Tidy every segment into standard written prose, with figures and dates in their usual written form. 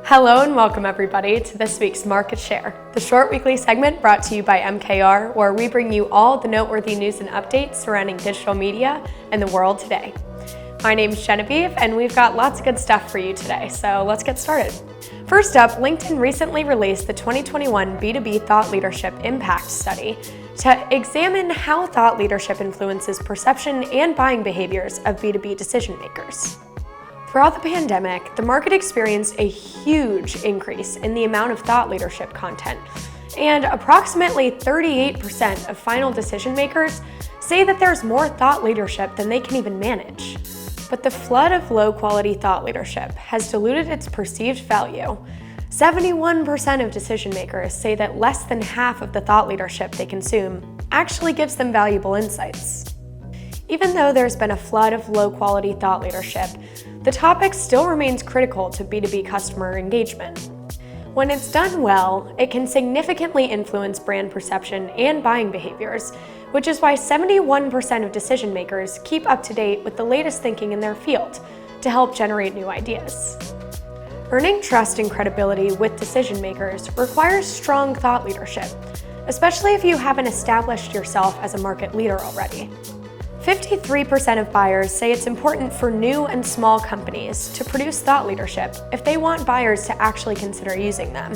Hello and welcome everybody to this week's Market Share, the short weekly segment brought to you by MKR, where we bring you all the noteworthy news and updates surrounding digital media and the world today. My name is Genevieve and we've got lots of good stuff for you today, so let's get started. First up, LinkedIn recently released the 2021 B2B Thought Leadership Impact Study to examine how thought leadership influences perception and buying behaviors of B2B decision makers. Throughout the pandemic, the market experienced a huge increase in the amount of thought leadership content, and approximately 38% of final decision makers say that there's more thought leadership than they can even manage. But the flood of low-quality thought leadership has diluted its perceived value. 71% of decision makers say that less than half of the thought leadership they consume actually gives them valuable insights. Even though there's been a flood of low-quality thought leadership, the topic still remains critical to B2B customer engagement. When it's done well, it can significantly influence brand perception and buying behaviors, which is why 71% of decision makers keep up to date with the latest thinking in their field to help generate new ideas. Earning trust and credibility with decision makers requires strong thought leadership, especially if you haven't established yourself as a market leader already. 53% of buyers say it's important for new and small companies to produce thought leadership if they want buyers to actually consider using them.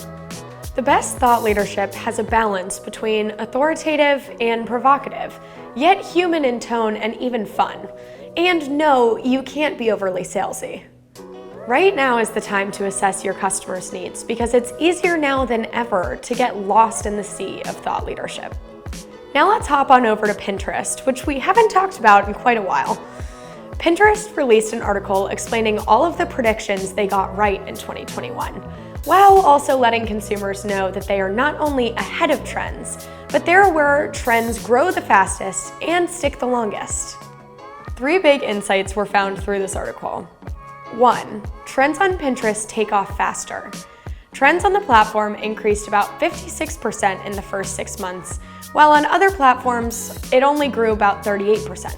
The best thought leadership has a balance between authoritative and provocative, yet human in tone and even fun. And no, you can't be overly salesy. Right now is the time to assess your customers' needs because it's easier now than ever to get lost in the sea of thought leadership. Now let's hop on over to Pinterest, which we haven't talked about in quite a while. Pinterest released an article explaining all of the predictions they got right in 2021, while also letting consumers know that they are not only ahead of trends, but they're where trends grow the fastest and stick the longest. 3 big insights were found through this article. 1. Trends on Pinterest take off faster. Trends on the platform increased about 56% in the first 6 months, while on other platforms, it only grew about 38%.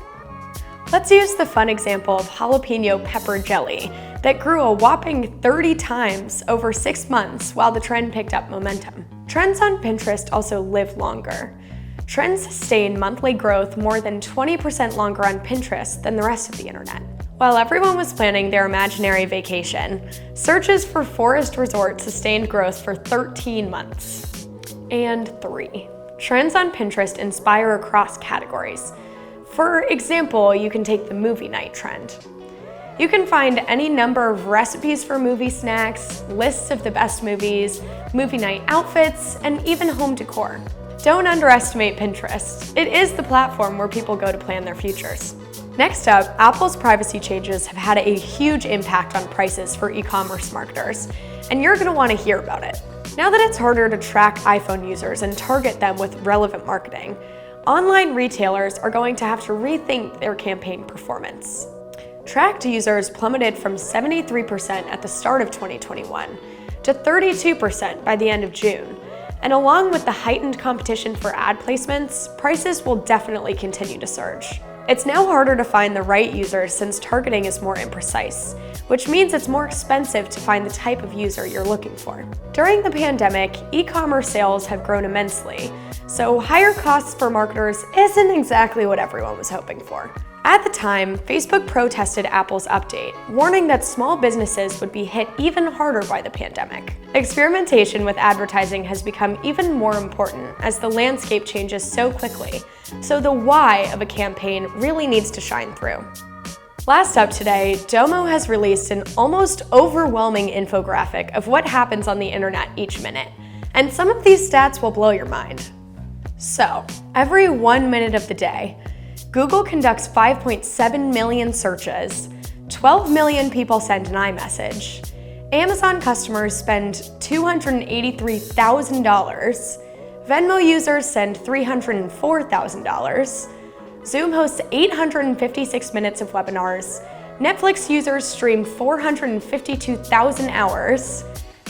Let's use the fun example of jalapeno pepper jelly that grew a whopping 30 times over 6 months while the trend picked up momentum. Trends on Pinterest also live longer. Trends sustain monthly growth more than 20% longer on Pinterest than the rest of the internet. While everyone was planning their imaginary vacation, searches for forest resorts sustained growth for 13 months. And 3. Trends on Pinterest inspire across categories. For example, you can take the movie night trend. You can find any number of recipes for movie snacks, lists of the best movies, movie night outfits, and even home decor. Don't underestimate Pinterest. It is the platform where people go to plan their futures. Next up, Apple's privacy changes have had a huge impact on prices for e-commerce marketers, and you're going to want to hear about it. Now that it's harder to track iPhone users and target them with relevant marketing, online retailers are going to have to rethink their campaign performance. Tracked users plummeted from 73% at the start of 2021 to 32% by the end of June. And along with the heightened competition for ad placements, prices will definitely continue to surge. It's now harder to find the right users since targeting is more imprecise, which means it's more expensive to find the type of user you're looking for. During the pandemic, e-commerce sales have grown immensely, so higher costs for marketers isn't exactly what everyone was hoping for. At the time, Facebook protested Apple's update, warning that small businesses would be hit even harder by the pandemic. Experimentation with advertising has become even more important as the landscape changes so quickly, so the why of a campaign really needs to shine through. Last up today, Domo has released an almost overwhelming infographic of what happens on the internet each minute, and some of these stats will blow your mind. So, every 1 minute of the day, Google conducts 5.7 million searches, 12 million people send an iMessage, Amazon customers spend $283,000, Venmo users send $304,000, Zoom hosts 856 minutes of webinars, Netflix users stream 452,000 hours,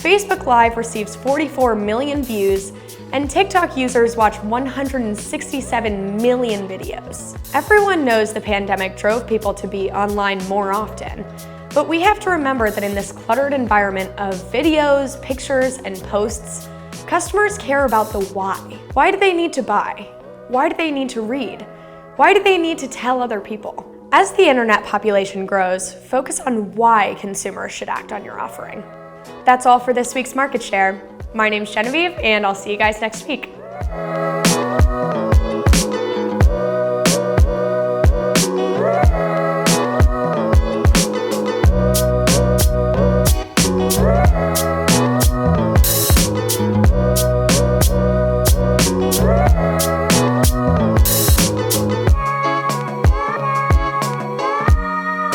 Facebook Live receives 44 million views, and TikTok users watch 167 million videos. Everyone knows the pandemic drove people to be online more often, but we have to remember that in this cluttered environment of videos, pictures, and posts, customers care about the why. Why do they need to buy? Why do they need to read? Why do they need to tell other people? As the internet population grows, focus on why consumers should act on your offering. That's all for this week's Market Share. My name's Genevieve, and I'll see you guys next week.